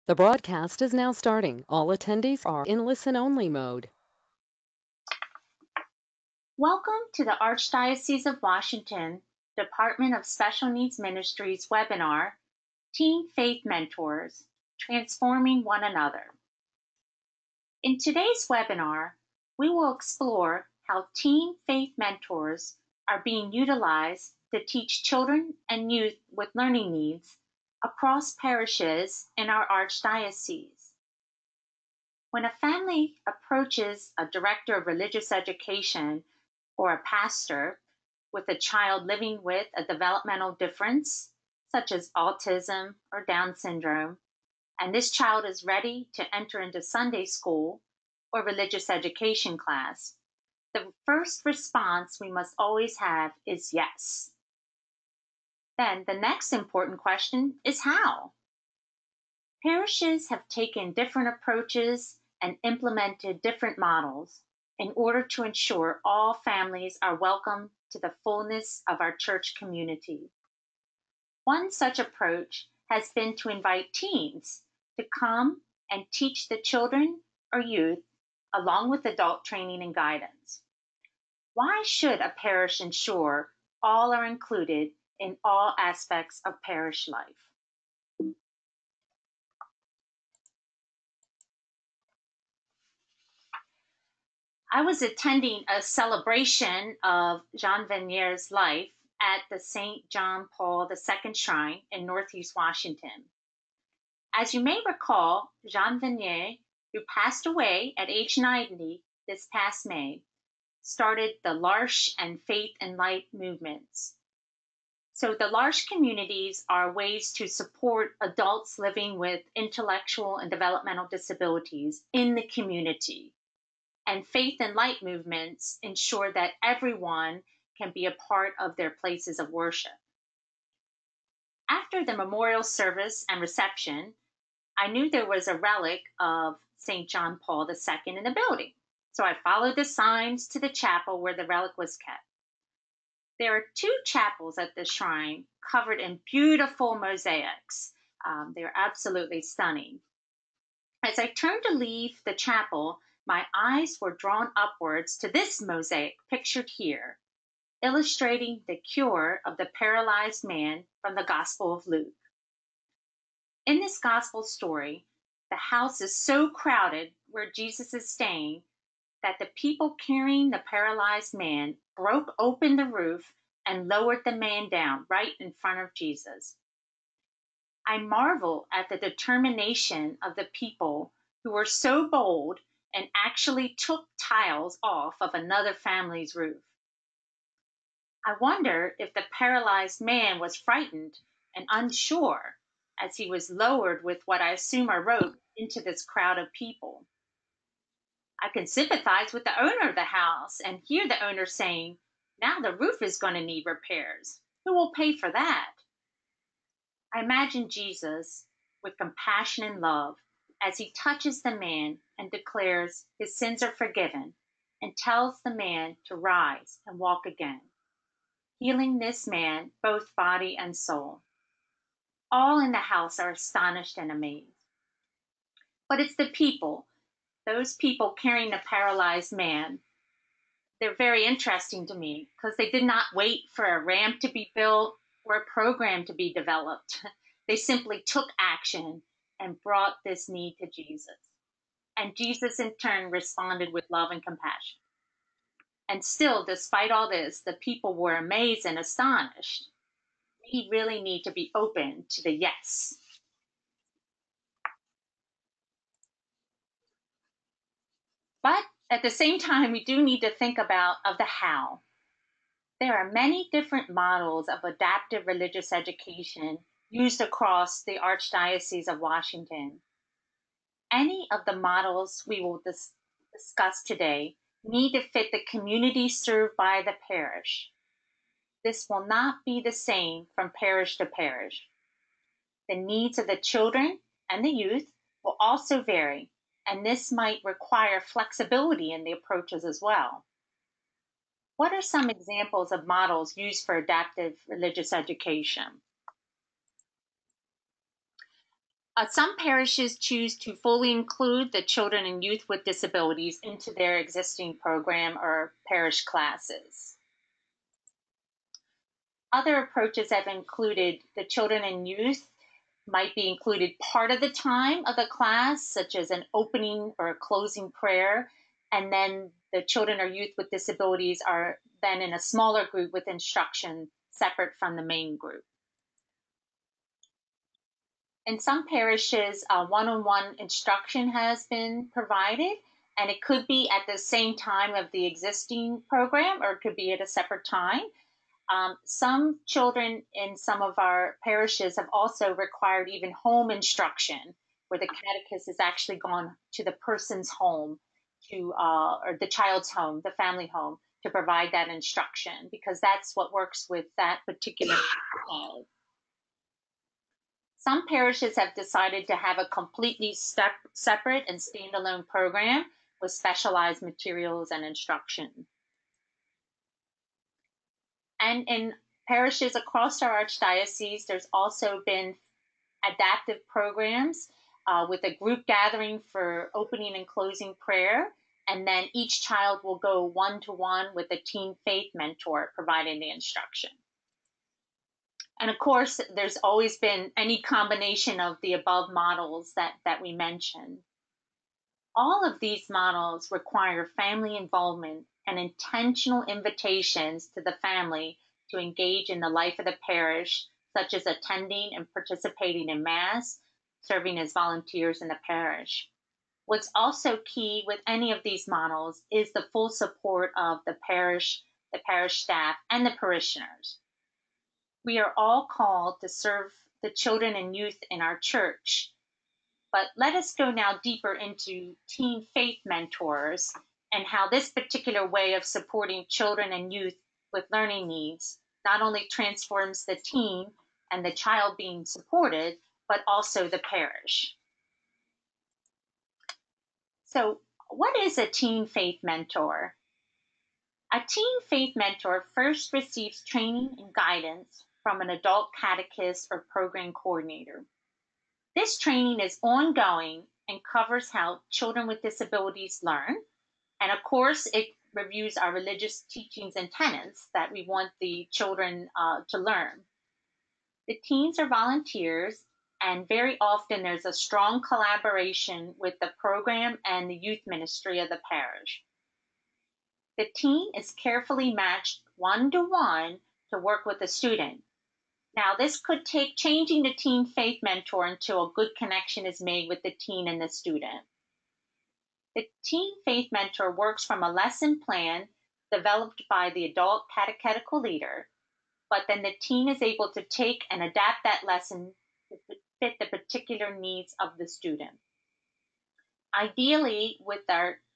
The broadcast is now starting. All attendees are in listen-only mode. Welcome to the Archdiocese of Washington Department of Special Needs Ministries webinar, Teen Faith Mentors, Transforming One Another. In today's webinar, we will explore how teen faith mentors are being utilized to teach children and youth with learning needs across parishes in our Archdiocese. When a family approaches a director of religious education or a pastor with a child living with a developmental difference, such as autism or Down syndrome, and this child is ready to enter into Sunday school or religious education class, the first response we must always have is yes. Then the next important question is how? Parishes have taken different approaches and implemented different models in order to ensure all families are welcome to the fullness of our church community. One such approach has been to invite teens to come and teach the children or youth along with adult training and guidance. Why should a parish ensure all are included in all aspects of parish life? I was attending a celebration of Jean Vanier's life at the St. John Paul II Shrine in Northeast Washington. As you may recall, Jean Vanier, who passed away at age 90 this past May, started the L'Arche and Faith and Light movements. So the L'Arche communities are ways to support adults living with intellectual and developmental disabilities in the community. And faith and light movements ensure that everyone can be a part of their places of worship. After the memorial service and reception, I knew there was a relic of St. John Paul II in the building. So I followed the signs to the chapel where the relic was kept. There are two chapels at the shrine covered in beautiful mosaics. They're absolutely stunning. As I turned to leave the chapel, my eyes were drawn upwards to this mosaic pictured here, illustrating the cure of the paralyzed man from the Gospel of Luke. In this gospel story, the house is so crowded where Jesus is staying that the people carrying the paralyzed man broke open the roof and lowered the man down right in front of Jesus. I marvel at the determination of the people who were so bold and actually took tiles off of another family's roof. I wonder if the paralyzed man was frightened and unsure as he was lowered with what I assume are ropes into this crowd of people. I can sympathize with the owner of the house and hear the owner saying, "Now the roof is going to need repairs. Who will pay for that?" I imagine Jesus with compassion and love as he touches the man and declares his sins are forgiven and tells the man to rise and walk again, healing this man, both body and soul. All in the house are astonished and amazed. But it's the people, those people carrying the paralyzed man. They're very interesting to me because they did not wait for a ramp to be built or a program to be developed. They simply took action and brought this need to Jesus. And Jesus, in turn, responded with love and compassion. And still, despite all this, the people were amazed and astonished. We really need to be open to the yes. But at the same time, we do need to think about the how. There are many different models of adaptive religious education used across the Archdiocese of Washington. Any of the models we will discuss today need to fit the community served by the parish. This will not be the same from parish to parish. The needs of the children and the youth will also vary, and this might require flexibility in the approaches as well. What are some examples of models used for adaptive religious education? Some parishes choose to fully include the children and youth with disabilities into their existing program or parish classes. Other approaches have included the children and youth might be included part of the time of the class, such as an opening or a closing prayer, and then the children or youth with disabilities are then in a smaller group with instruction separate from the main group. In some parishes, one-on-one instruction has been provided, and it could be at the same time of the existing program, or it could be at a separate time. Some children in some of our parishes have also required even home instruction, where the catechist has actually gone to the person's home or the child's home, the family home, to provide that instruction, because that's what works with that particular child. Some parishes have decided to have a completely separate and standalone program with specialized materials and instruction. And in parishes across our Archdiocese, there's also been adaptive programs with a group gathering for opening and closing prayer. And then each child will go one-to-one with a teen faith mentor providing the instruction. And of course, there's always been any combination of the above models that we mentioned. All of these models require family involvement and intentional invitations to the family to engage in the life of the parish, such as attending and participating in Mass, serving as volunteers in the parish. What's also key with any of these models is the full support of the parish staff, and the parishioners. We are all called to serve the children and youth in our church. But let us go now deeper into teen faith mentors and how this particular way of supporting children and youth with learning needs not only transforms the teen and the child being supported, but also the parish. So, what is a teen faith mentor? A teen faith mentor first receives training and guidance from an adult catechist or program coordinator. This training is ongoing and covers how children with disabilities learn. And of course, it reviews our religious teachings and tenets that we want the children to learn. The teens are volunteers, and very often there's a strong collaboration with the program and the youth ministry of the parish. The teen is carefully matched one-to-one to work with the student. Now, this could take changing the teen faith mentor until a good connection is made with the teen and the student. The teen faith mentor works from a lesson plan developed by the adult catechetical leader, but then the teen is able to take and adapt that lesson to fit the particular needs of the student. Ideally, with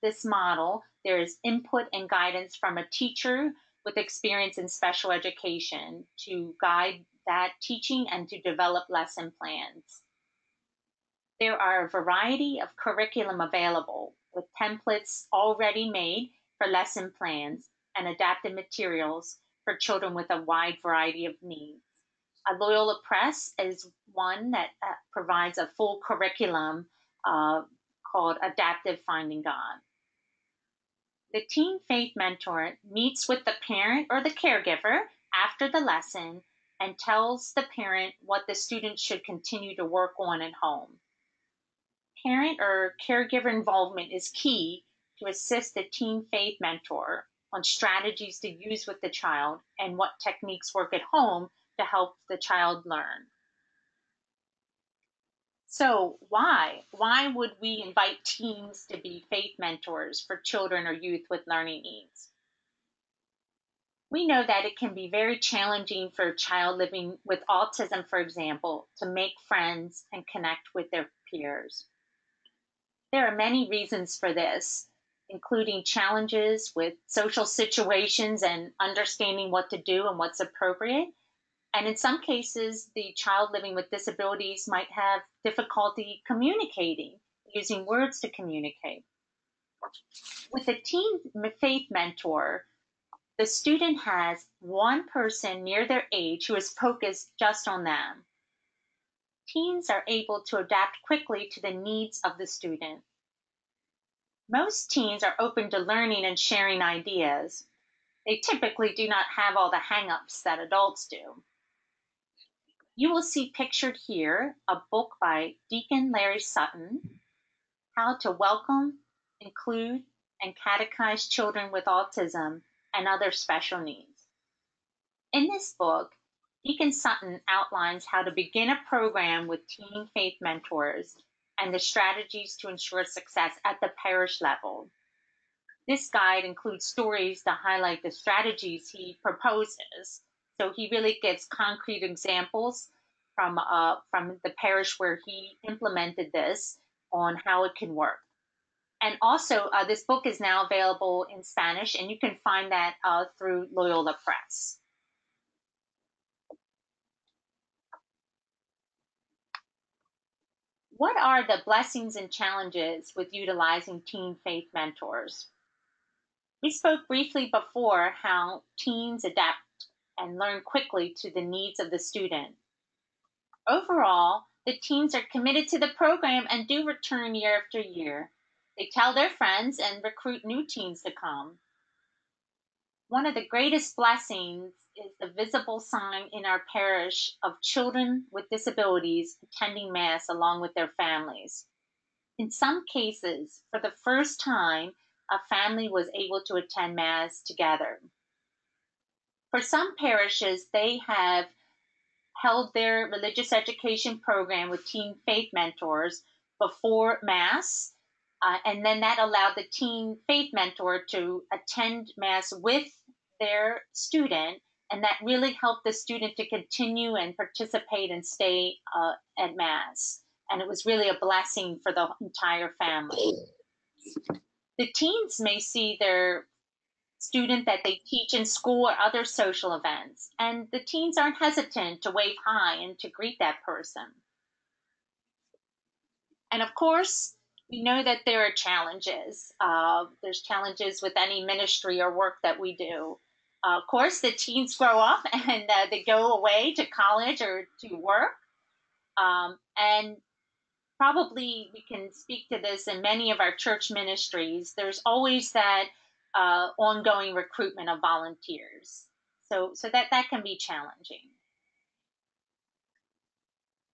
this model, there is input and guidance from a teacher with experience in special education to guide that teaching and to develop lesson plans. There are a variety of curriculum available with templates already made for lesson plans and adapted materials for children with a wide variety of needs. Loyola Press is one that provides a full curriculum called Adaptive Finding God. The teen faith mentor meets with the parent or the caregiver after the lesson and tells the parent what the student should continue to work on at home. Parent or caregiver involvement is key to assist the teen faith mentor on strategies to use with the child and what techniques work at home to help the child learn. So why would we invite teens to be faith mentors for children or youth with learning needs? We know that it can be very challenging for a child living with autism, for example, to make friends and connect with their peers. There are many reasons for this, including challenges with social situations and understanding what to do and what's appropriate. And in some cases, the child living with disabilities might have difficulty communicating, using words to communicate. With a teen faith mentor, the student has one person near their age who is focused just on them. teens are able to adapt quickly to the needs of the student. Most teens are open to learning and sharing ideas. They typically do not have all the hang-ups that adults do. You will see pictured here a book by Deacon Larry Sutton, How to Welcome, Include, and Catechize Children with Autism and Other Special Needs. In this book, Deacon Sutton outlines how to begin a program with teen faith mentors and the strategies to ensure success at the parish level. This guide includes stories to highlight the strategies he proposes. So he really gives concrete examples from the parish where he implemented this on how it can work. And also, this book is now available in Spanish, and you can find that through Loyola Press. What are the blessings and challenges with utilizing teen faith mentors? We spoke briefly before how teens adapt and learn quickly to the needs of the student. Overall, the teens are committed to the program and do return year after year. They tell their friends and recruit new teens to come. One of the greatest blessings is the visible sign in our parish of children with disabilities attending Mass along with their families. In some cases, for the first time, a family was able to attend Mass together. For some parishes, they have held their religious education program with teen faith mentors before Mass, and then that allowed the teen faith mentor to attend Mass with their student, and that really helped the student to continue and participate and stay at Mass. And it was really a blessing for the entire family. The teens may see their student that they teach in school or other social events, and the teens aren't hesitant to wave hi and to greet that person. And of course, we know that there are challenges. There's challenges with any ministry or work that we do. Of course, the teens grow up and they go away to college or to work. And probably we can speak to this in many of our church ministries. There's always that ongoing recruitment of volunteers. So that can be challenging.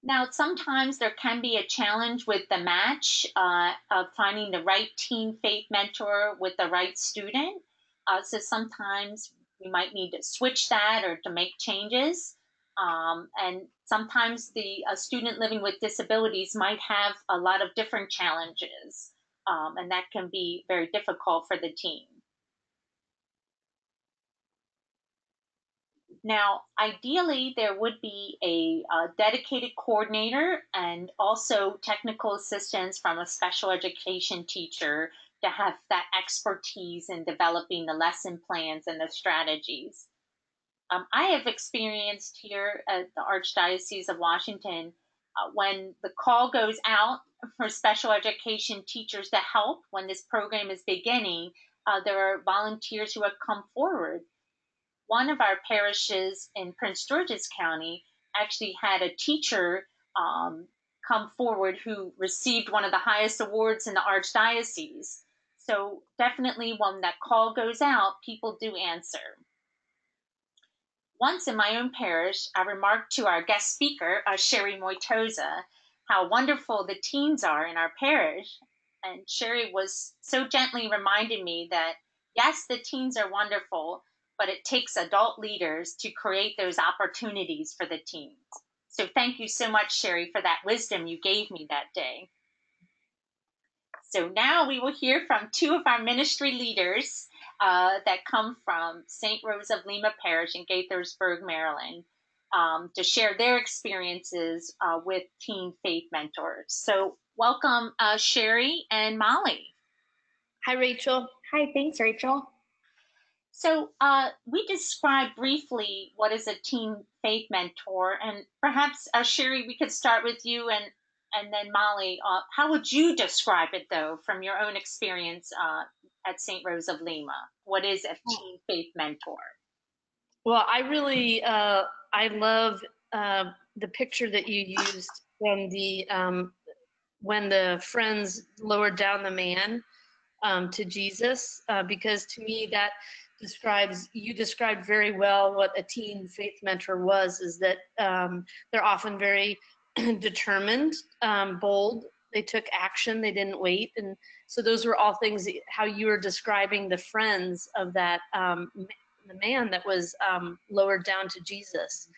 Now, sometimes there can be a challenge with the match of finding the right teen faith mentor with the right student. So sometimes we might need to switch that or to make changes. And sometimes the student living with disabilities might have a lot of different challenges, and that can be very difficult for the teen. Now, ideally, there would be a dedicated coordinator and also technical assistance from a special education teacher to have that expertise in developing the lesson plans and the strategies. I have experienced here at the Archdiocese of Washington when the call goes out for special education teachers to help when this program is beginning, there are volunteers who have come forward. One of our parishes in Prince George's County actually had a teacher come forward who received one of the highest awards in the Archdiocese. So definitely when that call goes out, people do answer. Once in my own parish, I remarked to our guest speaker, Sherry Moitoza, how wonderful the teens are in our parish. And Sherry was so gently reminding me that, yes, the teens are wonderful, but it takes adult leaders to create those opportunities for the teens. So thank you so much, Sherry, for that wisdom you gave me that day. So now we will hear from two of our ministry leaders that come from St. Rose of Lima Parish in Gaithersburg, Maryland, to share their experiences with teen faith mentors. So welcome, Sherry and Molly. Hi, Rachel. Hi, thanks, Rachel. So we described briefly what is a teen faith mentor, and perhaps Sherry, we could start with you, and then Molly. How would you describe it, though, from your own experience at St. Rose of Lima? What is a teen faith mentor? Well, I really I love the picture that you used from the when the friends lowered down the man to Jesus, because to me that you described very well what a teen faith mentor was, is that they're often very determined, bold. They took action, they didn't wait. And so those were all things how you were describing the friends of that the man that was lowered down to Jesus.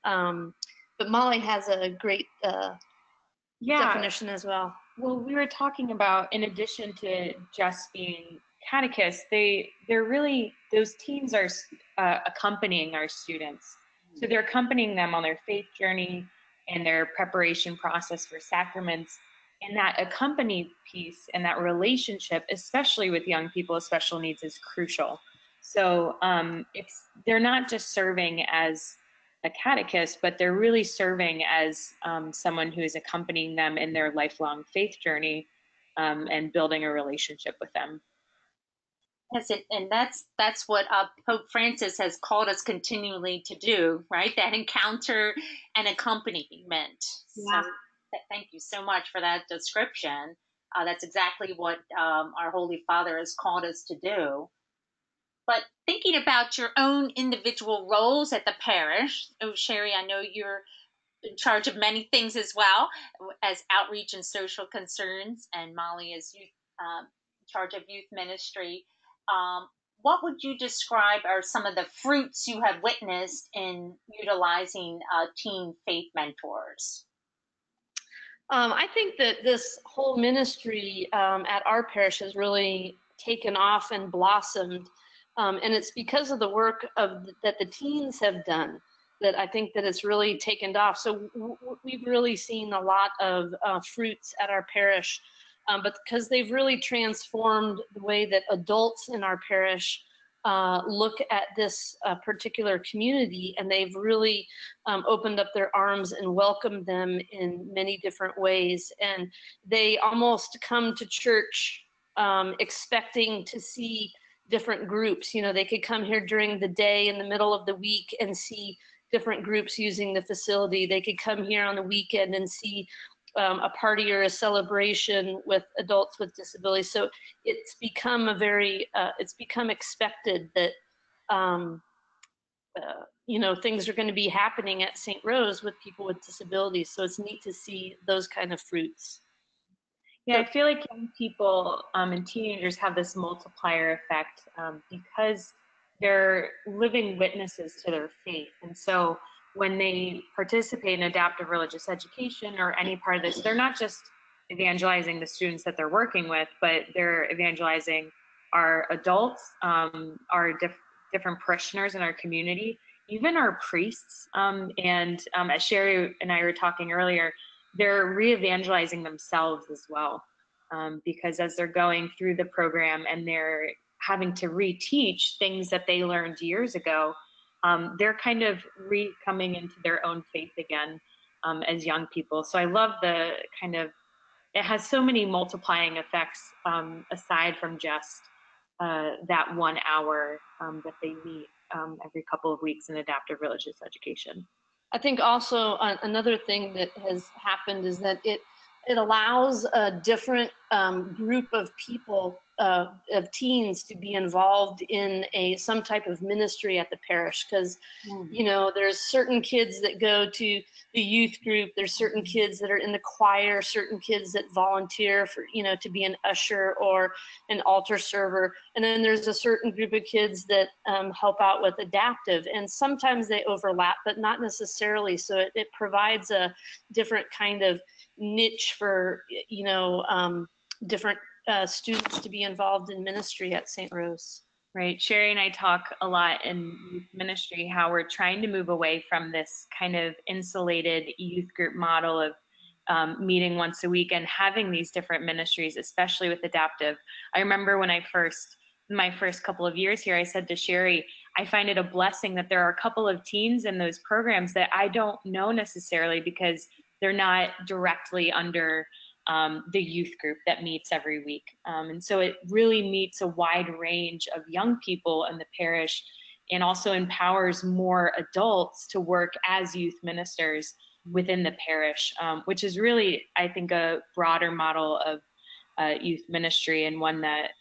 But Molly has a great definition as well. Well, we were talking about, in addition to just being catechists, they're really, those teens are accompanying our students. So they're accompanying them on their faith journey and their preparation process for sacraments. And that accompany piece and that relationship, especially with young people with special needs, is crucial. So they're not just serving as a catechist, but they're really serving as someone who is accompanying them in their lifelong faith journey and building a relationship with them. Yes, and that's what Pope Francis has called us continually to do, right? That encounter and accompaniment. Yeah. So thank you so much for that description. That's exactly what our Holy Father has called us to do. But thinking about your own individual roles at the parish, Sherry, I know you're in charge of many things as well as outreach and social concerns, and Molly is youth, in charge of youth ministry. What would you describe are some of the fruits you have witnessed in utilizing teen faith mentors? I think that this whole ministry at our parish has really taken off and blossomed. And it's because of the work that the teens have done that I think that it's really taken off. So we've really seen a lot of fruits at our parish, but because they've really transformed the way that adults in our parish look at this particular community, and they've really opened up their arms and welcomed them in many different ways. And they almost come to church expecting to see different groups. You know, they could come here during the day in the middle of the week and see different groups using the facility. They could come here on the weekend and see a party or a celebration with adults with disabilities. So it's become it's become expected that, you know, things are going to be happening at St. Rose with people with disabilities. So it's neat to see those kind of fruits. Yeah, I feel like young people and teenagers have this multiplier effect because they're living witnesses to their faith. And so when they participate in adaptive religious education or any part of this, they're not just evangelizing the students that they're working with, but they're evangelizing our adults, our different parishioners in our community, even our priests. And as Sherry and I were talking earlier, they're re-evangelizing themselves as well, because as they're going through the program and they're having to reteach things that they learned years ago, they're kind of coming into their own faith again as young people. So I love the kind of, it has so many multiplying effects aside from just that 1 hour that they meet every couple of weeks in adaptive religious education. I think also another thing that has happened is that it allows a different group of people, of teens, to be involved in some type of ministry at the parish. Because, you know, there's certain kids that go to the youth group, there's certain kids that are in the choir, certain kids that volunteer for, you know, to be an usher or an altar server. And then there's a certain group of kids that help out with adaptive. And sometimes they overlap, but not necessarily. So it provides a different kind of niche for, you know, different students to be involved in ministry at St. Rose. Right. Sherry and I talk a lot in youth ministry how we're trying to move away from this kind of insulated youth group model of meeting once a week and having these different ministries, especially with adaptive. I remember when my first couple of years here, I said to Sherry, I find it a blessing that there are a couple of teens in those programs that I don't know necessarily because they're not directly under the youth group that meets every week. And so it really meets a wide range of young people in the parish and also empowers more adults to work as youth ministers within the parish, which is really, I think, a broader model of youth ministry, and one that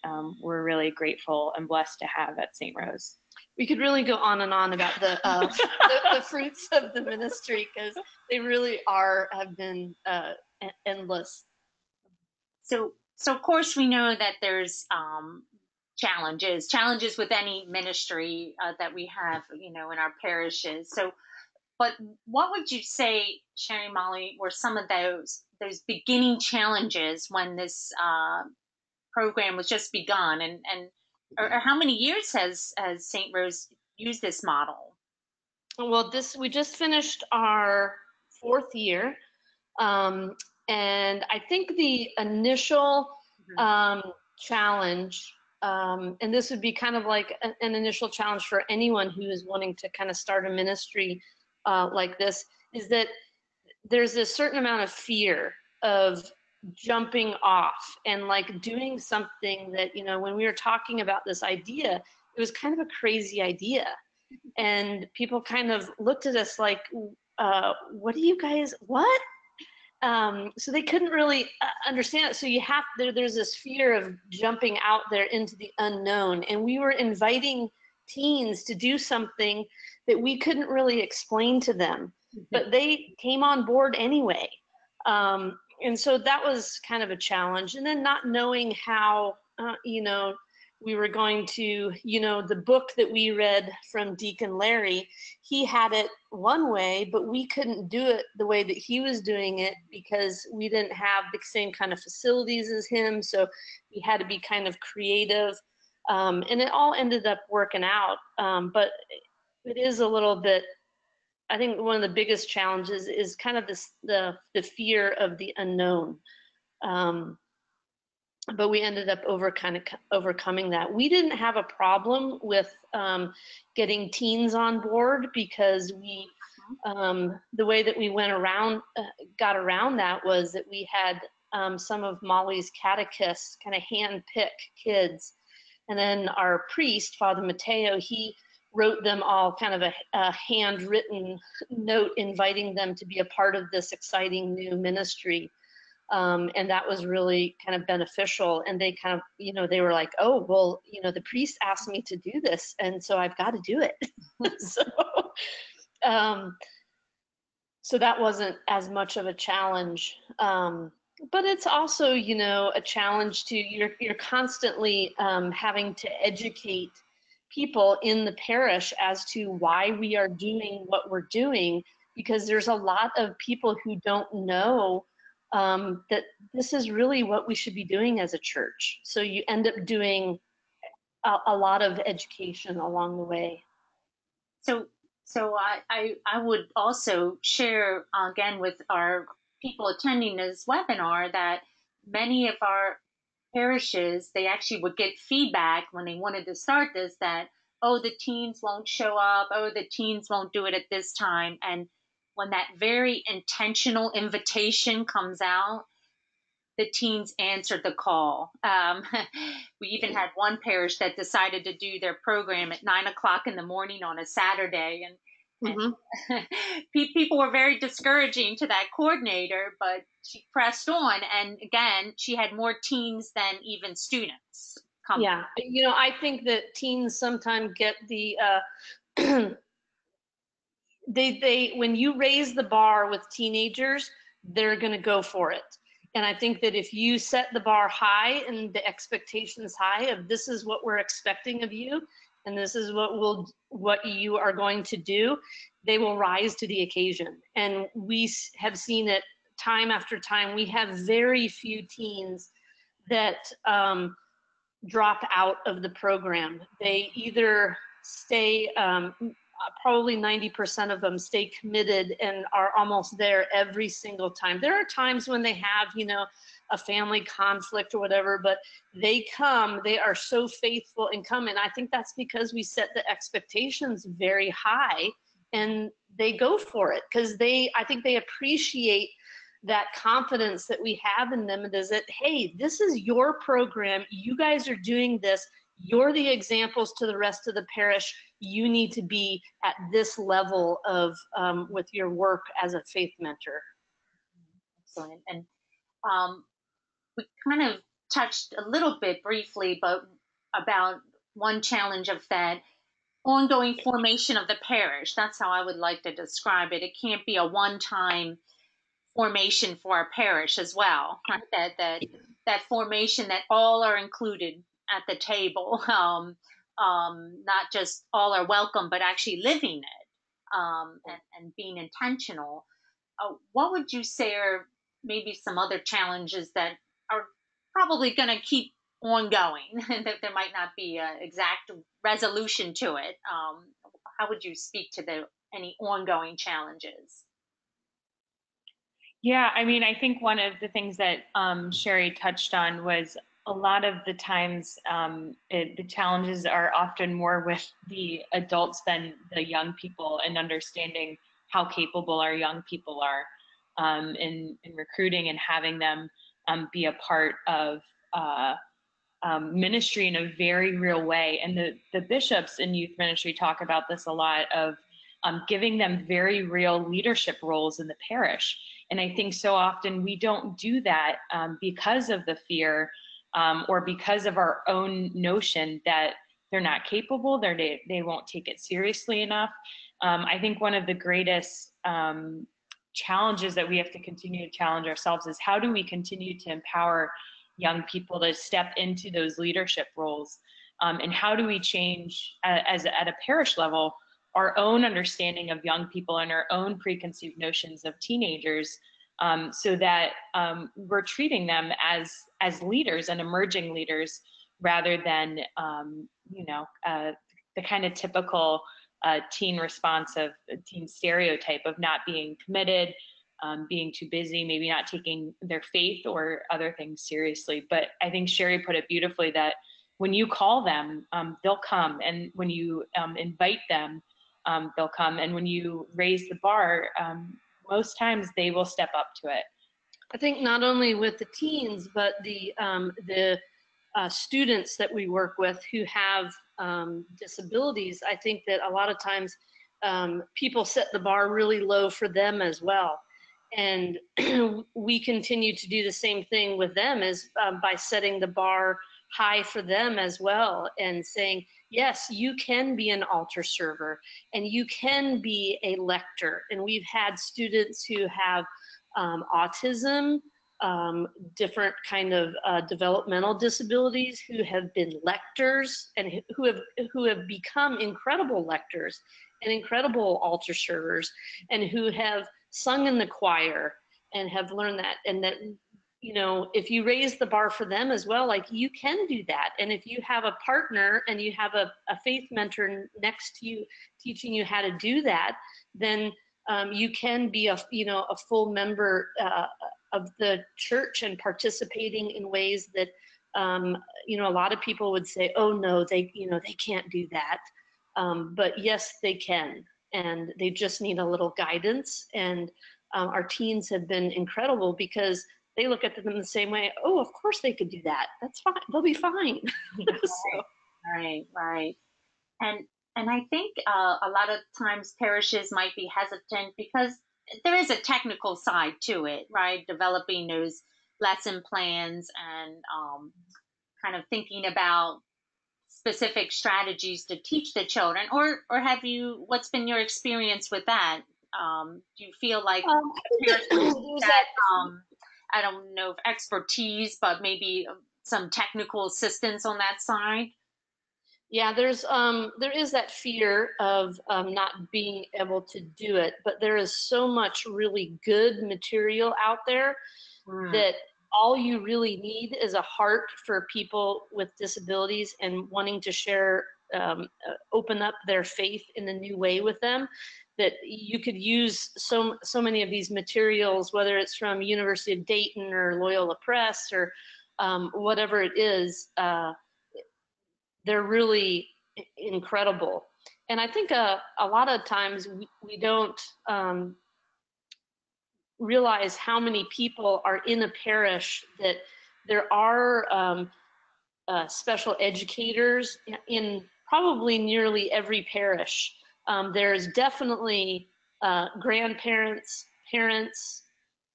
we're really grateful and blessed to have at St. Rose. We could really go on and on about the fruits of the ministry, because they really have been endless. So of course we know that there's challenges with any ministry that we have, in our parishes. So, but what would you say, Sherry, Molly, were some of those beginning challenges when this program was just begun, or how many years has St. Rose used this model? Well, we just finished our 4th year, and I think the initial challenge, and this would be kind of like an initial challenge for anyone who is wanting to kind of start a ministry like this, is that there's a certain amount of fear of jumping off and like doing something that, when we were talking about this idea, it was kind of a crazy idea. And people kind of looked at us like, what do you guys, what? So they couldn't really understand it. So there's this fear of jumping out there into the unknown. And we were inviting teens to do something that we couldn't really explain to them, but they came on board anyway. And so that was kind of a challenge. And then not knowing how, we were going to, the book that we read from Deacon Larry, he had it one way, but we couldn't do it the way that he was doing it because we didn't have the same kind of facilities as him. So we had to be kind of creative. And it all ended up working out. But it is a little bit, I think one of the biggest challenges is kind of the fear of the unknown. But we ended up overcoming that. We didn't have a problem with getting teens on board, because we, the way that we got around that was that we had some of Molly's catechists kind of handpick kids. And then our priest, Father Mateo, he wrote them all kind of a handwritten note inviting them to be a part of this exciting new ministry. And that was really kind of beneficial. And they kind of, they were like, oh, well, the priest asked me to do this, and so I've got to do it. So that wasn't as much of a challenge. But it's also, a challenge to, you're constantly having to educate people in the parish as to why we are doing what we're doing, because there's a lot of people who don't know that this is really what we should be doing as a church. So you end up doing a lot of education along the way. So I would also share again with our people attending this webinar that many of our parishes, they actually would get feedback when they wanted to start this that, oh, the teens won't show up, oh, the teens won't do it at this time. And when that very intentional invitation comes out, the teens answered the call. We even had one parish that decided to do their program at 9:00 in the morning on a Saturday. And people were very discouraging to that coordinator, but she pressed on. And again, she had more teens than even students. Yeah, I think that teens sometimes get the, they when you raise the bar with teenagers, they're going to go for it. And I think that if you set the bar high and the expectations high of this is what we're expecting of you, and this is what you are going to do, they will rise to the occasion. And we have seen it time after time. We have very few teens that drop out of the program. They either stay, probably 90% of them stay committed and are almost there every single time. There are times when they have, a family conflict or whatever, but they come, they are so faithful and come. And I think that's because we set the expectations very high and they go for it, because I think they appreciate that confidence that we have in them. It is that, hey, this is your program. You guys are doing this. you're the examples to the rest of the parish. You need to be at this level of with your work as a faith mentor. Excellent. And we kind of touched a little bit briefly, but about one challenge of that ongoing formation of the parish. That's how I would like to describe it. It can't be a one-time formation for our parish as well, right? That formation that all are included at the table, not just all are welcome, but actually living it, and being intentional. What would you say are maybe some other challenges that are probably going to keep ongoing, that there might not be an exact resolution to it? How would you speak to any ongoing challenges? Yeah, I mean, I think one of the things that Sherry touched on was a lot of the times the challenges are often more with the adults than the young people, and understanding how capable our young people are in recruiting and having them be a part of ministry in a very real way. And the bishops in youth ministry talk about this a lot, of giving them very real leadership roles in the parish. And I think so often we don't do that because of the fear or because of our own notion that they're not capable, they won't take it seriously enough. I think one of the greatest challenges that we have to continue to challenge ourselves is, how do we continue to empower young people to step into those leadership roles? And how do we change at a parish level our own understanding of young people and our own preconceived notions of teenagers, so that we're treating them as leaders and emerging leaders, rather than the kind of typical teen response of teen stereotype of not being committed, being too busy, maybe not taking their faith or other things seriously. But I think Sherry put it beautifully, that when you call them, they'll come. And when you invite them, they'll come. And when you raise the bar, most times they will step up to it. I think not only with the teens, but the students that we work with who have disabilities, I think that a lot of times people set the bar really low for them as well. And we continue to do the same thing with them, as by setting the bar high for them as well, and saying, yes, you can be an altar server and you can be a lector. And we've had students who have autism, different kind of developmental disabilities, who have been lectors and who have become incredible lectors and incredible altar servers, and who have sung in the choir and have learned that. And that, if you raise the bar for them as well, like, you can do that. And if you have a partner and you have a faith mentor next to you teaching you how to do that, then you can be a full member of the church and participating in ways that a lot of people would say, oh no, they can't do that. But yes, they can, and they just need a little guidance. And our teens have been incredible, because they look at them in the same way. Oh, of course they could do that. That's fine. They'll be fine. So. Right. And I think a lot of times parishes might be hesitant because there is a technical side to it, right? Developing those lesson plans and kind of thinking about specific strategies to teach the children. Or what's been your experience with that? Do you feel like I don't know if expertise, but maybe some technical assistance on that side? Yeah, there is that fear of not being able to do it, but there is so much really good material out there that all you really need is a heart for people with disabilities and wanting to share, open up their faith in a new way with them. That you could use so many of these materials, whether it's from University of Dayton or Loyola Press or whatever it is. They're really incredible. And I think a lot of times we don't realize how many people are in a parish, that there are special educators in probably nearly every parish. There's definitely grandparents, parents,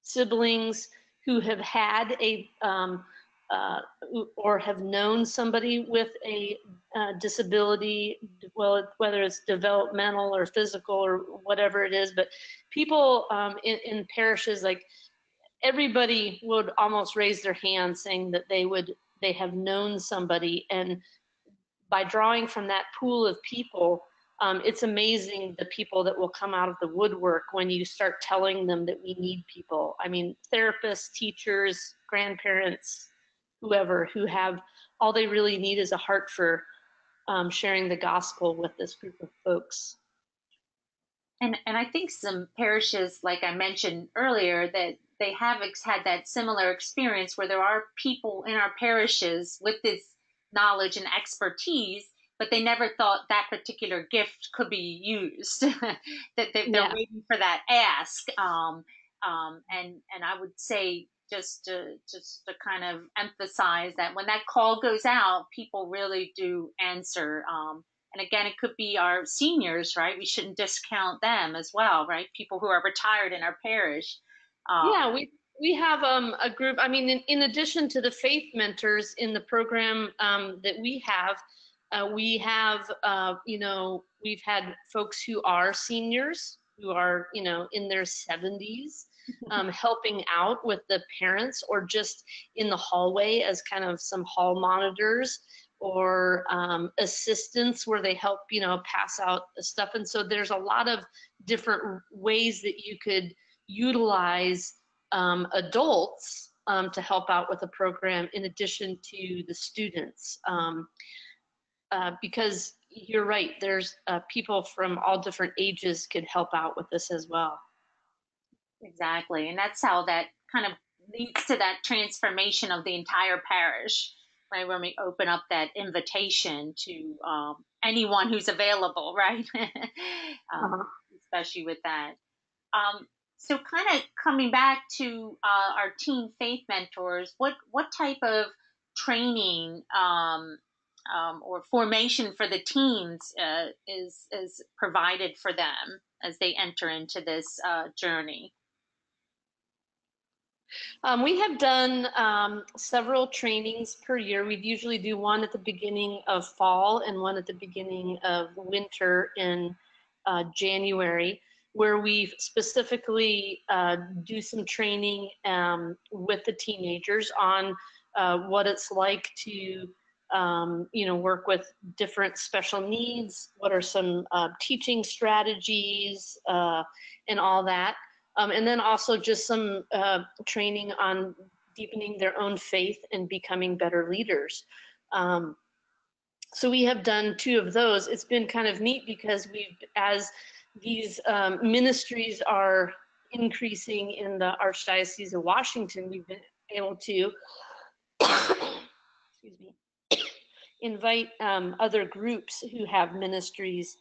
siblings who have had uh, or have known somebody with a disability, well, whether it's developmental or physical or whatever it is. But people in parishes, like everybody would almost raise their hand saying that they have known somebody. And by drawing from that pool of people, it's amazing the people that will come out of the woodwork when you start telling them that we need people. I mean, therapists, teachers, grandparents, whoever, who have all they really need is a heart for sharing the gospel with this group of folks. And I think some parishes, like I mentioned earlier, that they have had that similar experience where there are people in our parishes with this knowledge and expertise, but they never thought that particular gift could be used. That they're Yeah. waiting for that ask. And I would say just to kind of emphasize that when that call goes out, people really do answer. And again, it could be our seniors, right? We shouldn't discount them as well, right? People who are retired in our parish. Yeah, we have a group. I mean, in addition to the faith mentors in the program that we have, we've had folks who are seniors, who are, in their 70s, helping out with the parents, or just in the hallway as kind of some hall monitors, or assistants where they help, pass out stuff. And so there's a lot of different ways that you could utilize adults to help out with the program in addition to the students. Because you're right, there's people from all different ages could help out with this as well. Exactly. And that's how that kind of leads to that transformation of the entire parish, right? When we open up that invitation to anyone who's available, right? Especially with that. So kind of coming back to our teen faith mentors, what type of training or formation for the teens is provided for them as they enter into this journey? We have done several trainings per year. We'd usually do one at the beginning of fall and one at the beginning of winter in January, where we specifically do some training with the teenagers on what it's like to work with different special needs, what are some teaching strategies, and all that. And then also just some training on deepening their own faith and becoming better leaders. So we have done 2 of those. It's been kind of neat because as these ministries are increasing in the Archdiocese of Washington, we've been able to, excuse me, invite other groups who have ministries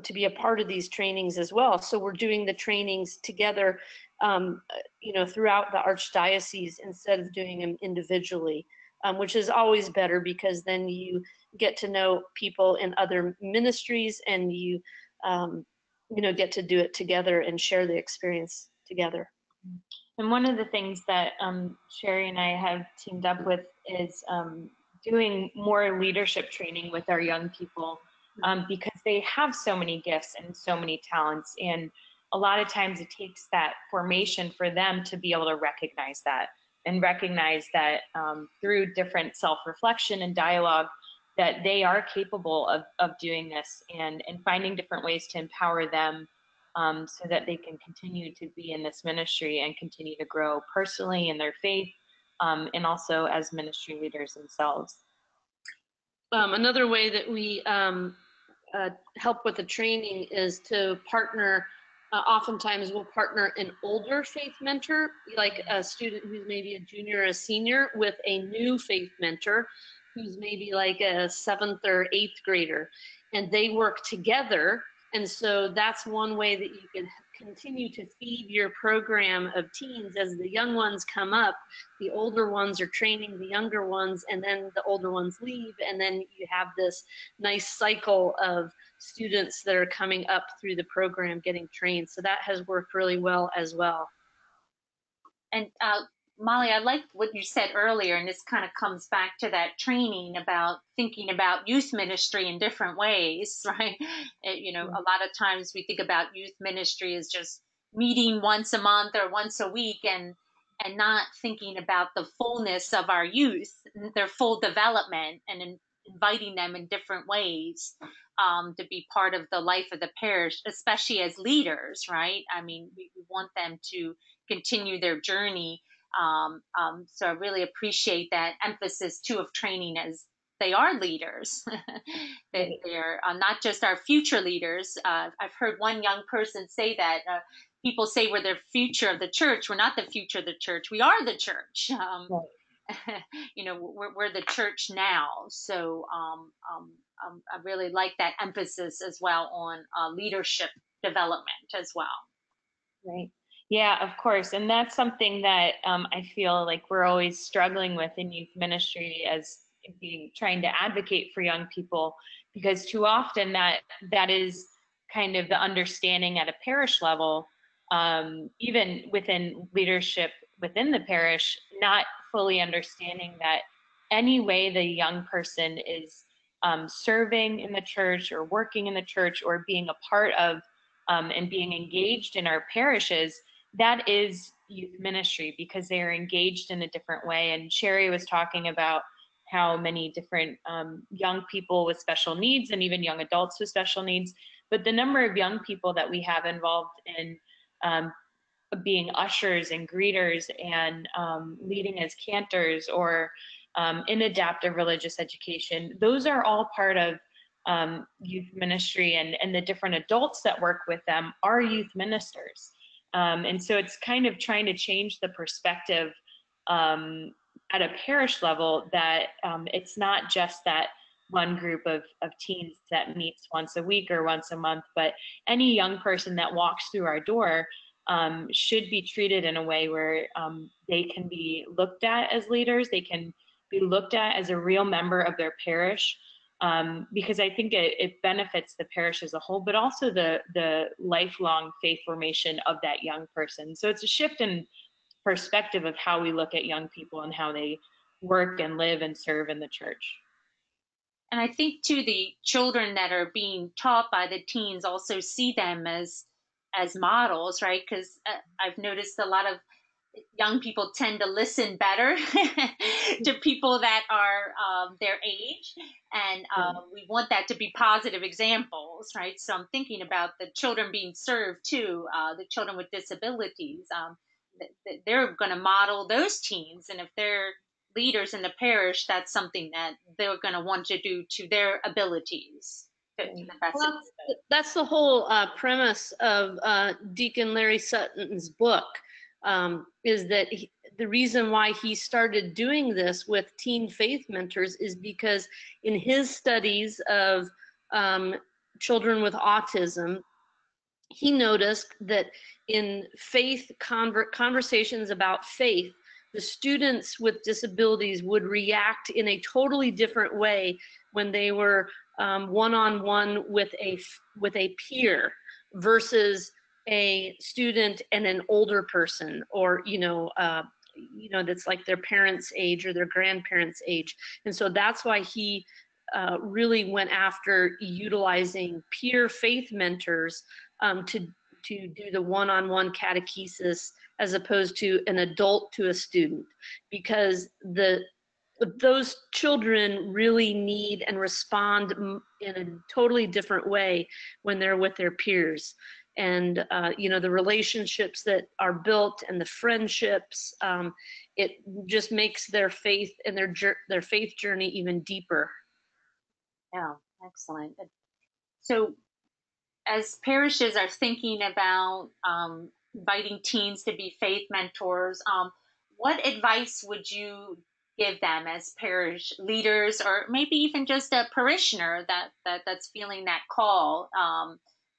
to be a part of these trainings as well. So we're doing the trainings together, throughout the Archdiocese instead of doing them individually, which is always better because then you get to know people in other ministries and you get to do it together and share the experience together. And one of the things that Sherry and I have teamed up with is doing more leadership training with our young people, because they have so many gifts and so many talents. And a lot of times it takes that formation for them to be able to recognize that through different self-reflection and dialogue, that they are capable of doing this, and finding different ways to empower them so that they can continue to be in this ministry and continue to grow personally in their faith, and also as ministry leaders themselves. Another way that we help with the training is to partner. Oftentimes we'll partner an older faith mentor, like a student who's maybe a junior or a senior, with a new faith mentor who's maybe like a 7th or 8th grader, and they work together. And so that's one way that you can continue to feed your program of teens. As the young ones come up, the older ones are training the younger ones, and then the older ones leave, and then you have this nice cycle of students that are coming up through the program getting trained. So that has worked really well as well. And Molly, I like what you said earlier, and this kind of comes back to that training about thinking about youth ministry in different ways, right? A lot of times we think about youth ministry as just meeting once a month or once a week, and not thinking about the fullness of our youth, their full development, and inviting them in different ways to be part of the life of the parish, especially as leaders, right? I mean, we want them to continue their journey. So I really appreciate that emphasis too of training, as they are leaders. That they're not just our future leaders. I've heard one young person say that people say we're the future of the church. We're not the future of the church. We are the church. We're the church now. So I really like that emphasis as well on leadership development as well. Right. Yeah, of course. And that's something that I feel like we're always struggling with in youth ministry as trying to advocate for young people, because too often that is kind of the understanding at a parish level, even within leadership within the parish, not fully understanding that any way the young person is serving in the church or working in the church or being a part of and being engaged in our parishes, that is youth ministry, because they are engaged in a different way. And Sherry was talking about how many different young people with special needs and even young adults with special needs, but the number of young people that we have involved in being ushers and greeters and leading as cantors or in adaptive religious education, those are all part of youth ministry, and the different adults that work with them are youth ministers. And so it's kind of trying to change the perspective at a parish level that it's not just that one group of teens that meets once a week or once a month, but any young person that walks through our door should be treated in a way where they can be looked at as leaders, they can be looked at as a real member of their parish, because I think it benefits the parish as a whole, but also the lifelong faith formation of that young person. So it's a shift in perspective of how we look at young people and how they work and live and serve in the church. And I think too, the children that are being taught by the teens also see them as models, right? Because I've noticed a lot of young people tend to listen better to people that are their age, and we want that to be positive examples, right? So I'm thinking about the children being served too, the children with disabilities. They're going to model those teens, and if they're leaders in the parish, that's something that they're going to want to do to their abilities. Well, that's the whole premise of Deacon Larry Sutton's book, is that the reason why he started doing this with teen faith mentors is because in his studies of children with autism, he noticed that in faith conversations about faith, the students with disabilities would react in a totally different way when they were one-on-one with a peer versus a student and an older person, or that's like their parents' age or their grandparents' age. And so that's why he really went after utilizing peer faith mentors to do the one-on-one catechesis as opposed to an adult to a student, because those children really need and respond in a totally different way when they're with their peers. And the relationships that are built and the friendships, it just makes their faith and their faith journey even deeper. Yeah, excellent. So as parishes are thinking about inviting teens to be faith mentors, what advice would you give them as parish leaders, or maybe even just a parishioner that's feeling that call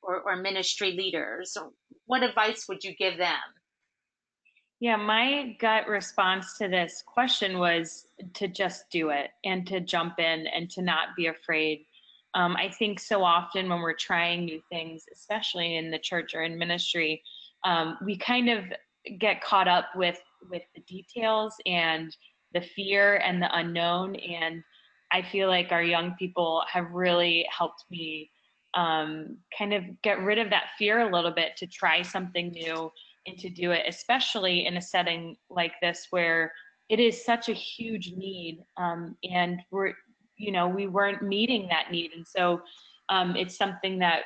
or ministry leaders? What advice would you give them? Yeah, my gut response to this question was to just do it and to jump in and to not be afraid. I think so often when we're trying new things, especially in the church or in ministry, we kind of get caught up with the details and the fear and the unknown. And I feel like our young people have really helped me kind of get rid of that fear a little bit to try something new and to do it, especially in a setting like this where it is such a huge need, and we weren't meeting that need, and so it's something that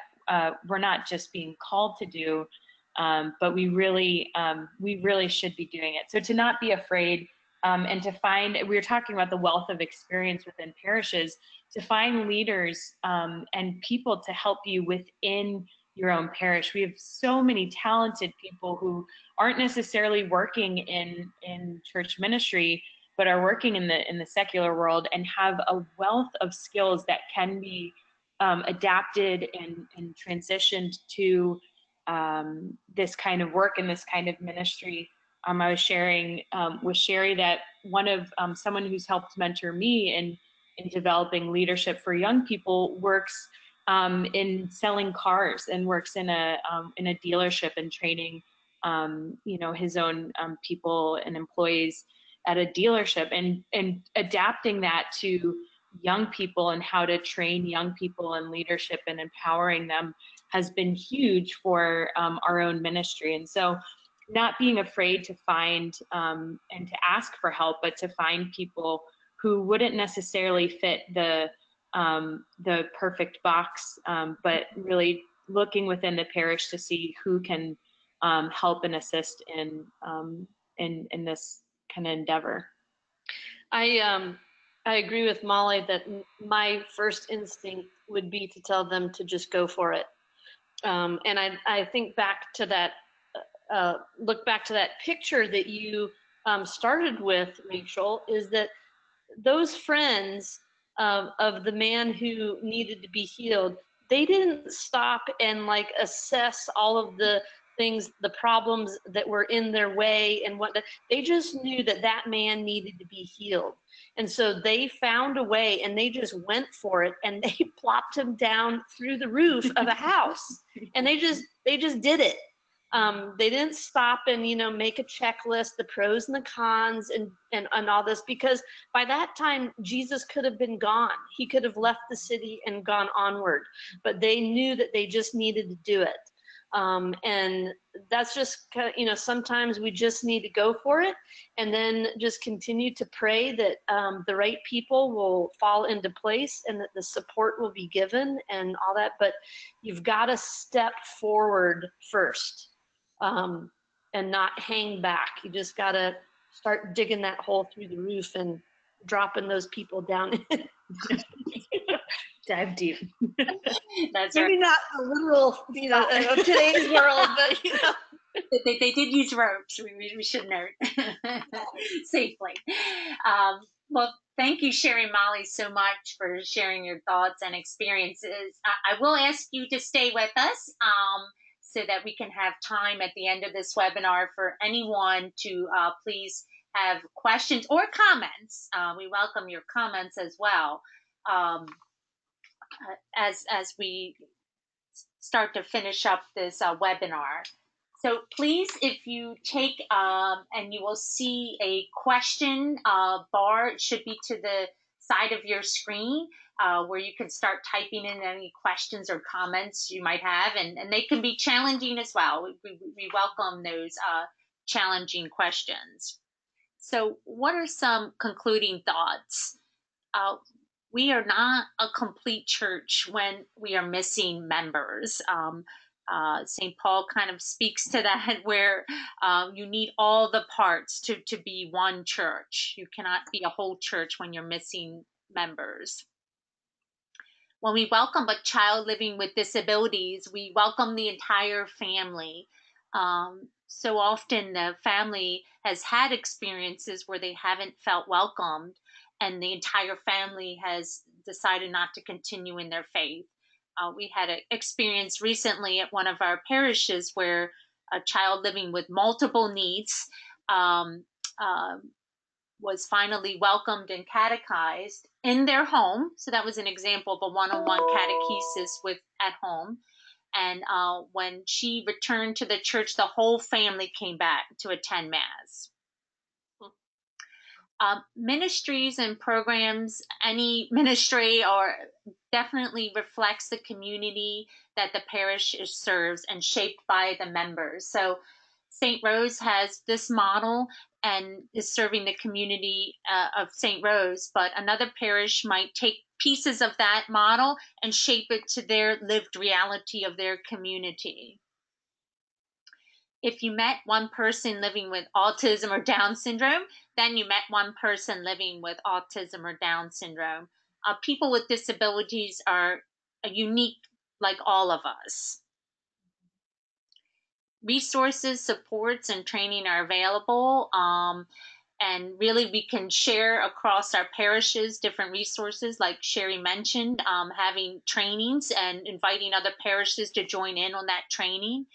we're not just being called to do, but we really should be doing it. So to not be afraid, and to find, we were talking about the wealth of experience within parishes, to find leaders and people to help you within your own parish. We have so many talented people who aren't necessarily working in church ministry, but are working in the secular world and have a wealth of skills that can be adapted and transitioned to this kind of work and this kind of ministry. I was sharing with Sherry that one of someone who's helped mentor me in developing leadership for young people works in selling cars and works in a dealership and training his own people and employees at a dealership, and adapting that to young people and how to train young people in leadership and empowering them has been huge for our own ministry. And so not being afraid to find and to ask for help, but to find people who wouldn't necessarily fit the perfect box, but really looking within the parish to see who can help and assist in this kind of endeavor. I agree with Molly that my first instinct would be to tell them to just go for it. And I think back to that, look back to that picture that you started with, Rachel, is that those friends of the man who needed to be healed, they didn't stop and like assess all of the things, the problems that were in their way and what they just knew that that man needed to be healed. And so they found a way and they just went for it, and they plopped him down through the roof of a house, and they just did it. They didn't stop and make a checklist, the pros and the cons and all this, because by that time Jesus could have been gone. He could have left the city and gone onward, but they knew that they just needed to do it. And that's just kind of, sometimes we just need to go for it, and then just continue to pray that the right people will fall into place and that the support will be given and all that. But you've got to step forward first, and not hang back. You just got to start digging that hole through the roof and dropping those people down. Dive deep. That's maybe right. not the literal, of today's world, but They did use ropes. We should note safely. Well, thank you, Sherry Molly, so much for sharing your thoughts and experiences. I will ask you to stay with us so that we can have time at the end of this webinar for anyone to please have questions or comments. We welcome your comments as well. As we start to finish up this webinar. So please, if you take and you will see a question bar, it should be to the side of your screen where you can start typing in any questions or comments you might have, and they can be challenging as well. We welcome those challenging questions. So what are some concluding thoughts? We are not a complete church when we are missing members. St. Paul kind of speaks to that, where you need all the parts to be one church. You cannot be a whole church when you're missing members. When we welcome a child living with disabilities, we welcome the entire family. So often the family has had experiences where they haven't felt welcomed, and the entire family has decided not to continue in their faith. We had an experience recently at one of our parishes where a child living with multiple needs um, uh, was finally welcomed and catechized in their home. So that was an example of a one-on-one catechesis with at home. And when she returned to the church, the whole family came back to attend Mass. Ministries and programs, any ministry or definitely reflects the community that the parish serves and shaped by the members. So St. Rose has this model and is serving the community of St. Rose, but another parish might take pieces of that model and shape it to their lived reality of their community. If you met one person living with autism or Down syndrome, then you met one person living with autism or Down syndrome. People with disabilities are unique like all of us. Resources, supports, and training are available. And really, we can share across our parishes different resources, like Sherry mentioned, having trainings and inviting other parishes to join in on that training.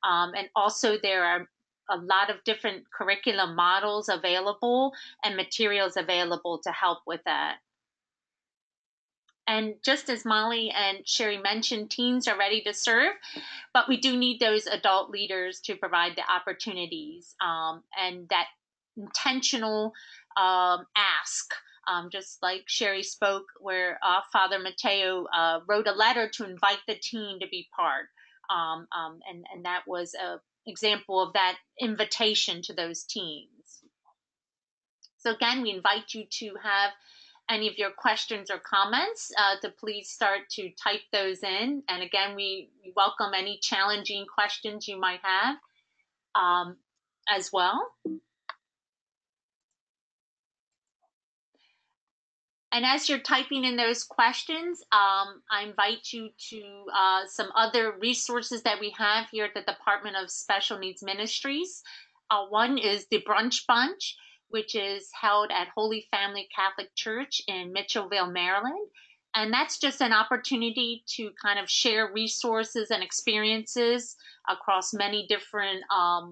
And also, there are a lot of different curriculum models available and materials available to help with that. And just as Molly and Sherry mentioned, teens are ready to serve, but we do need those adult leaders to provide the opportunities and that intentional ask. Just like Sherry spoke, where Father Mateo wrote a letter to invite the teen to be part. And that was an example of that invitation to those teens. So again, we invite you to have any of your questions or comments to please start to type those in. And again, we welcome any challenging questions you might have as well. And as you're typing in those questions, I invite you to some other resources that we have here at the Department of Special Needs Ministries. One is the Brunch Bunch, which is held at Holy Family Catholic Church in Mitchellville, Maryland. And that's just an opportunity to kind of share resources and experiences across many different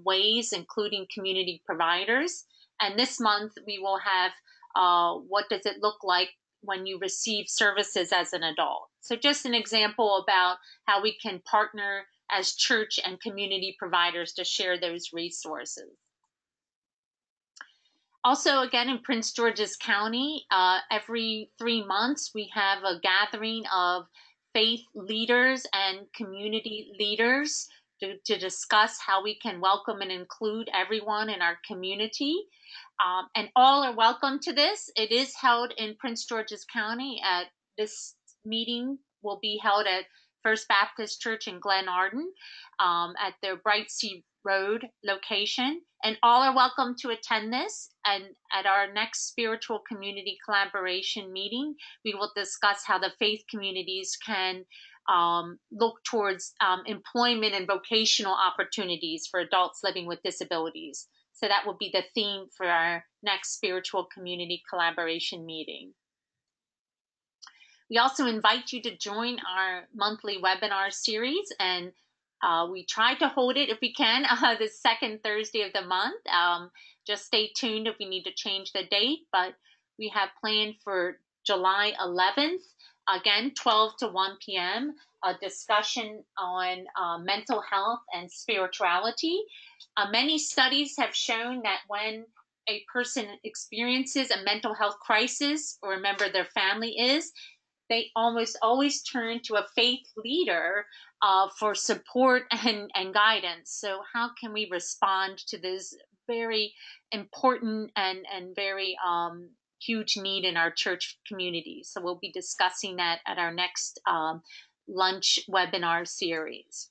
ways, including community providers. And this month we will have what does it look like when you receive services as an adult? So just an example about how we can partner as church and community providers to share those resources. Also, again, in Prince George's County, every 3 months we have a gathering of faith leaders and community leaders to discuss how we can welcome and include everyone in our community. And all are welcome to this. It is held in Prince George's County. This meeting will be held at First Baptist Church in Glen Arden at their Bright Sea Road location. And all are welcome to attend this. And at our next spiritual community collaboration meeting, we will discuss how the faith communities can look towards employment and vocational opportunities for adults living with disabilities. So that will be the theme for our next spiritual community collaboration meeting. We also invite you to join our monthly webinar series, and we try to hold it if we can the second Thursday of the month. Just stay tuned if we need to change the date, but we have planned for July 11th, again, 12 to 1 p.m., a discussion on mental health and spirituality. Many studies have shown that when a person experiences a mental health crisis or a member of their family is, they almost always turn to a faith leader for support and guidance. So how can we respond to this very important and very huge need in our church community? So we'll be discussing that at our next lunch webinar series.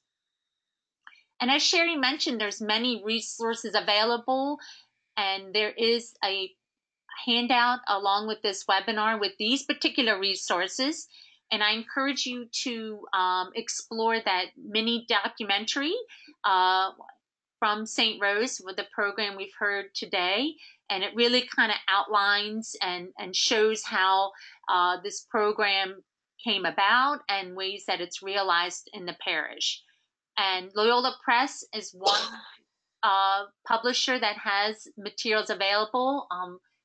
And as Sherry mentioned, there's many resources available, and there is a handout along with this webinar with these particular resources. And I encourage you to explore that mini documentary from St. Rose with the program we've heard today. And it really kind of outlines and shows how this program came about and ways that it's realized in the parish. And Loyola Press is one publisher that has materials available.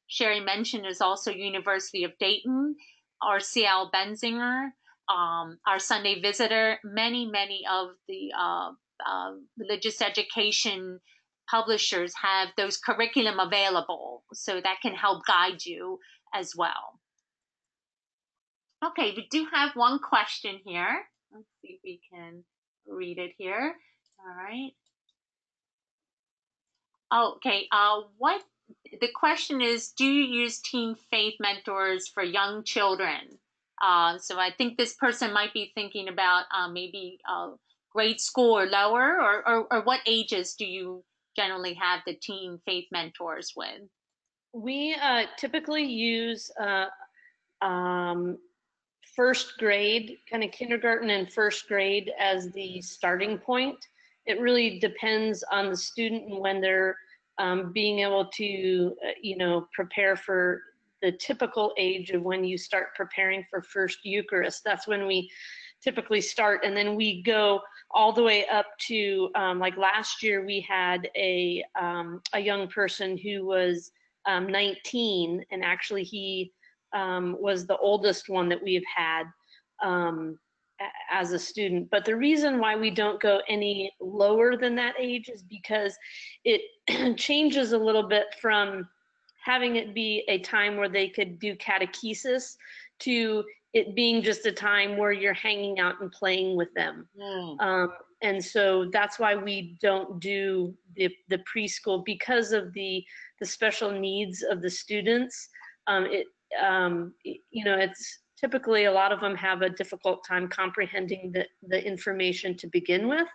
Sherry mentioned is also University of Dayton, RCL Benzinger, our Sunday Visitor. Many of the religious education publishers have those curriculum available, so that can help guide you as well. Okay, we do have one question here. Let's see if we can read it here. All right. Okay. What the question is? Do you use teen faith mentors for young children? So I think this person might be thinking about maybe grade school or lower, or what ages do you generally have the teen faith mentors with? We typically use first grade, kind of kindergarten and first grade as the starting point. It really depends on the student and when they're being able to, prepare for the typical age of when you start preparing for first Eucharist. That's when we typically start, and then we go all the way up to like last year we had a young person who was 19, and actually he was the oldest one that we've had as a student. But the reason why we don't go any lower than that age is because it changes a little bit from having it be a time where they could do catechesis to it being just a time where you're hanging out and playing with them. And so that's why we don't do the preschool, because of the special needs of the students. It's typically, a lot of them have a difficult time comprehending the information to begin with.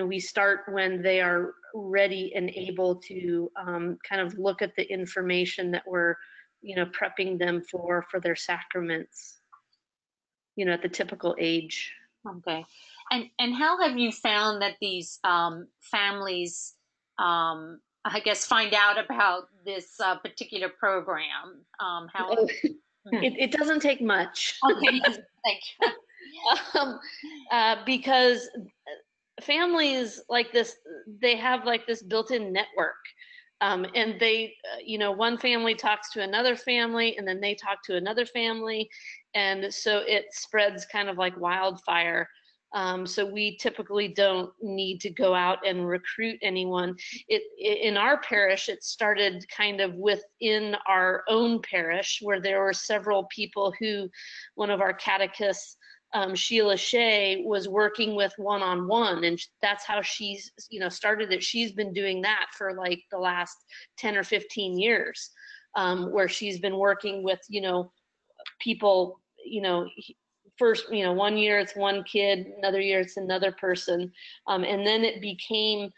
We start when they are ready and able to kind of look at the information that we're, prepping them for their sacraments, at the typical age. Okay. And how have you found that these families, I guess, find out about this particular program? It doesn't take much. Okay, thank you. Because families like this, they have like this built-in network. And they, one family talks to another family, and then they talk to another family. And so it spreads kind of like wildfire. So we typically don't need to go out and recruit anyone. In our parish, it started kind of within our own parish, where there were several people who, one of our catechists, Sheila Shea, was working with one-on-one, and that's how she's started it. She's been doing that for like the last 10 or 15 years, where she's been working with people, first 1 year it's one kid, another year it's another person, and then it became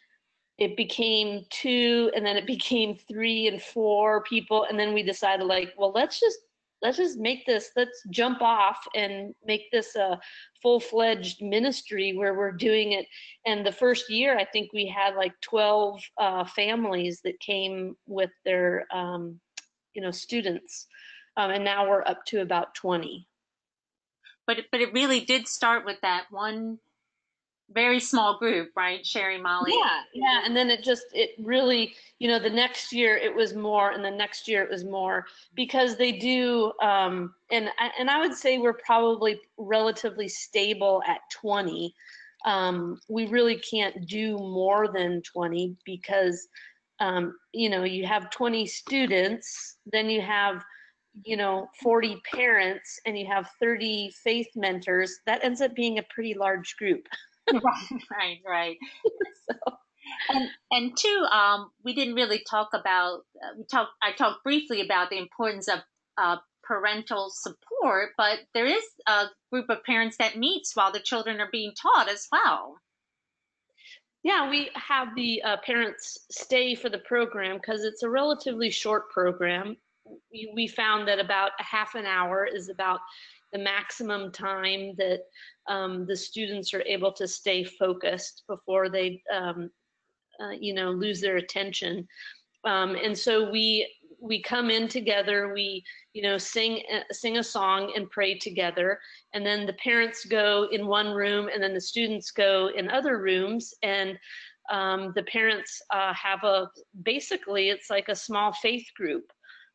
2, and then it became 3 and 4 people, and then we decided, like, well, let's just make this, let's jump off and make this a full-fledged ministry where we're doing it. And the first year, I think we had like 12 families that came with their students, and now we're up to about 20. But it really did start with that one very small group, right, Sherry, Molly? Yeah, and then it really, the next year it was more, and the next year it was more, because they do, and I would say we're probably relatively stable at 20. We really can't do more than 20, because, you have 20 students, then you have 40 parents, and you have 30 faith mentors. That ends up being a pretty large group. Right. So. And two, we didn't really talk about. I talked briefly about the importance of parental support, but there is a group of parents that meets while the children are being taught as well. Yeah, we have the parents stay for the program because it's a relatively short program. We found that about a half an hour is about the maximum time that the students are able to stay focused before they, lose their attention. And so we we come in together, we sing a song and pray together, and then the parents go in one room, and then the students go in other rooms, and the parents have basically it's like a small faith group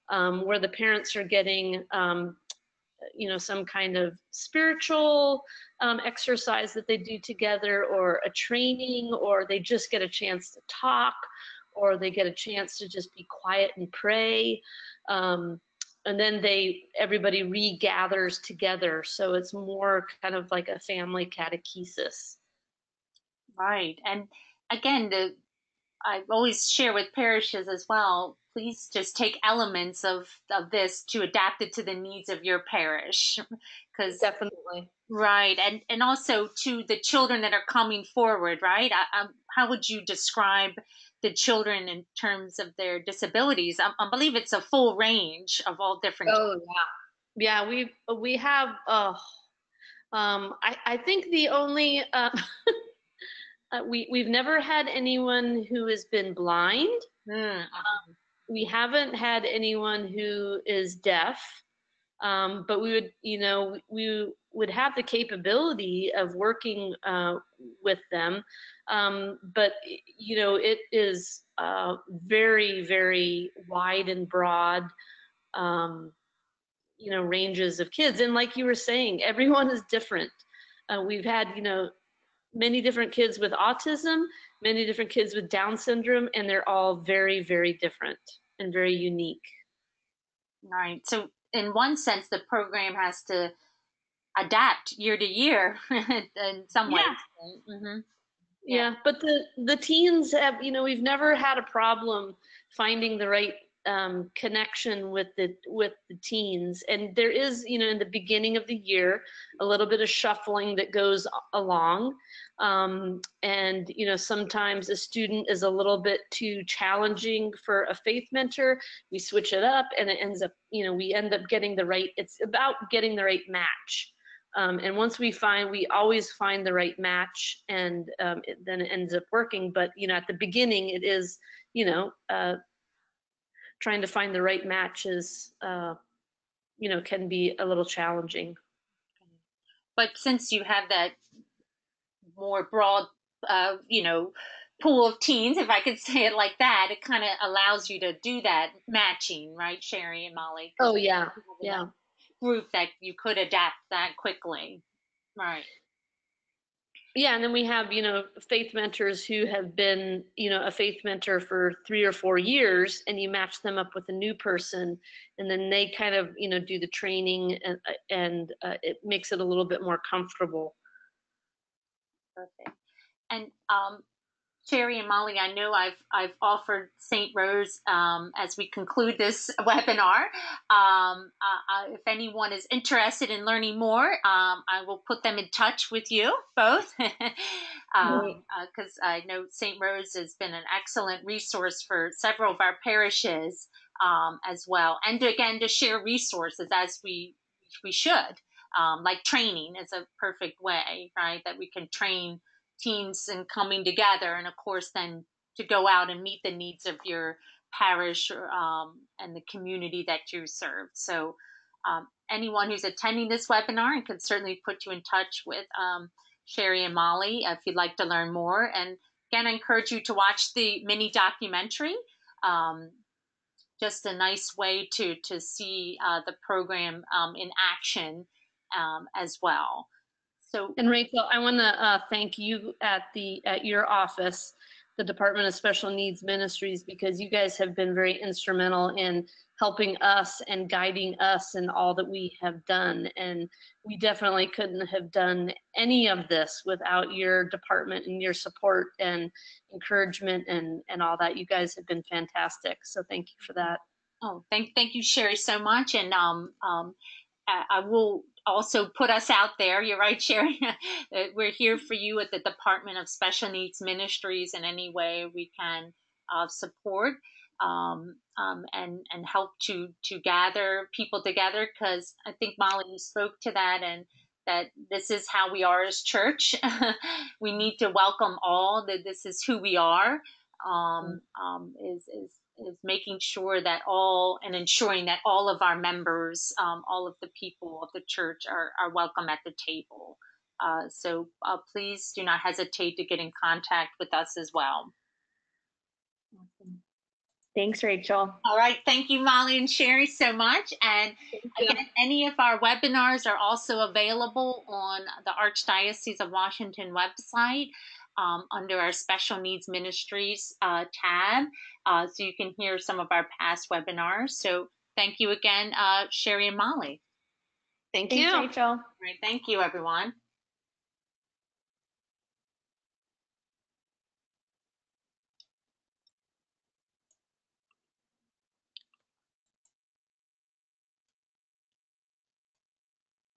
where the parents are getting some kind of spiritual exercise that they do together, or a training, or they just get a chance to talk, or they get a chance to just be quiet and pray. And then everybody regathers together. So it's more kind of like a family catechesis. Right. And again, I always share with parishes as well, please just take elements of this to adapt it to the needs of your parish. Because Definitely. right. And also to the children that are coming forward, right? How would you describe the children in terms of their disabilities? I believe it's a full range of all different. Oh yeah. Yeah, we have I think the only we've never had anyone who has been blind. We haven't had anyone who is deaf, but we would have the capability of working with them. But it is very, very wide and broad. Ranges of kids, and like you were saying, everyone is different. We've had many different kids with autism, many different kids with Down syndrome, and they're all very, very different and very unique. Right. So in one sense, the program has to adapt year to year in some ways. Yeah. Mm-hmm. Yeah, but the teens have, we've never had a problem finding the right connection with the teens. And there is, in the beginning of the year, a little bit of shuffling that goes along. And sometimes a student is a little bit too challenging for a faith mentor. We switch it up, and it ends up, we end up getting the right. It's about getting the right match. And once we always find the right match, and then it ends up working. But at the beginning, it is trying to find the right matches. Can be a little challenging. But since you have that more broad, pool of teens, if I could say it like that, it kind of allows you to do that matching, right, Sherry and Molly? Oh yeah, yeah. Group that you could adapt that quickly, right? Yeah, and then we have faith mentors who have been a faith mentor for 3 or 4 years, and you match them up with a new person, and then they kind of do the training, and it makes it a little bit more comfortable. Perfect. And Sherry and Molly, I know I've offered St. Rose as we conclude this webinar. If anyone is interested in learning more, I will put them in touch with you both, because I know St. Rose has been an excellent resource for several of our parishes as well, and again to share resources as we should. Like training is a perfect way, right? That we can train teens and coming together, and of course then to go out and meet the needs of your parish and the community that you serve. So anyone who's attending this webinar, I can certainly put you in touch with Sherry and Molly if you'd like to learn more. And again, I encourage you to watch the mini documentary. Just a nice way to see the program in action as well. So, and Rachel, I want to thank you at your office, the Department of Special Needs Ministries, because you guys have been very instrumental in helping us and guiding us in all that we have done. And we definitely couldn't have done any of this without your department and your support and encouragement and all that. You guys have been fantastic. So thank you for that. Oh, thank you, Sherry, so much. And I will also put us out there. You're right, Sherry. We're here for you at the Department of Special Needs Ministries in any way we can support and help to gather people together. Because I think Molly, you spoke to that, and that this is how we are as church. We need to welcome all. That this is who we are. Is is making sure that all and ensuring that all of our members, all of the people of the church are welcome at the table. So please do not hesitate to get in contact with us as well. Awesome. Thanks, Rachel. All right. Thank you, Molly and Sherry, so much. And again, any of our webinars are also available on the Archdiocese of Washington website under our Special Needs Ministries tab. So you can hear some of our past webinars. So thank you again, Sherry and Molly. Thank Thanks, you. Rachel. All right. Thank you, everyone.